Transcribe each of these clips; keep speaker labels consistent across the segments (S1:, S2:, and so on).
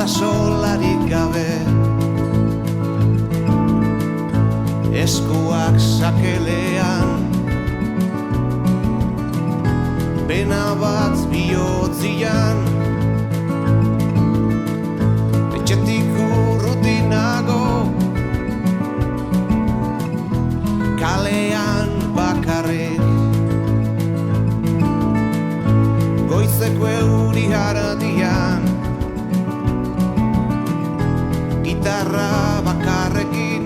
S1: axolarik gabe, eskuak sakelean, pena bat bihotzian, etxetik urrutinago, kalean bakarrik, goizeko euri haradian, gitarra bakarrekin,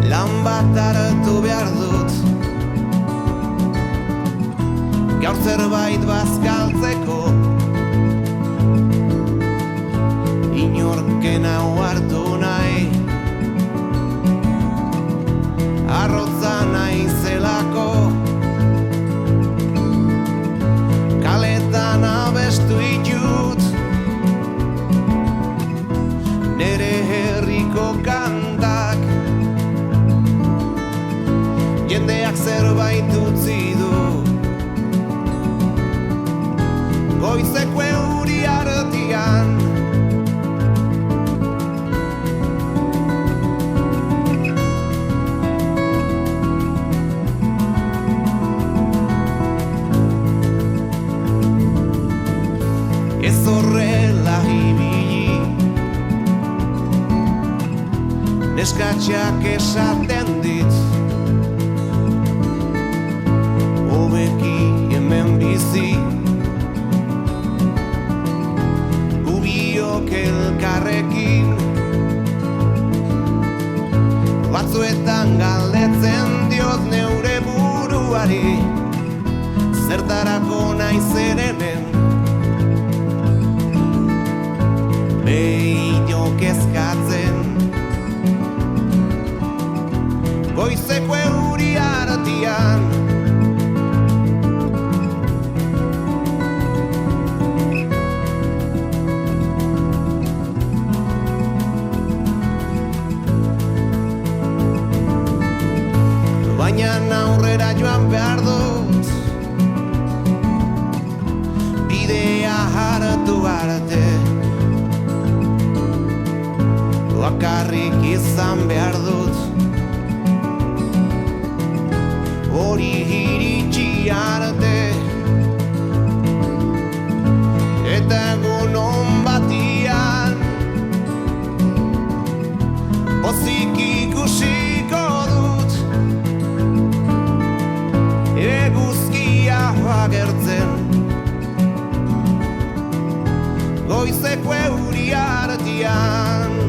S1: lan bat hartu behar dut, gaur zerbait bazkaltzeko, inorken hau hartu nahi, arrotza naizelako, kaletan abestu ditut, nere herriko kantak, jendeak zerbait utzi du, goizeko euri artean, ez horrela ibili, neskatxak esaten dit, hobeki hemen bizi, gubiok elkarrekin, batzuetan galdetzen diot neure buruari, zertarako naizen hemen, behinok ezkatzen, goizeko euri artean, baina aurrera joan behar dut, bidea hartu arte, bakarrik izan behar dut, hori iritsi arte, eta egun on batian, pozik ikusiko dut, eguzkia agertzen, goizeko euri artean.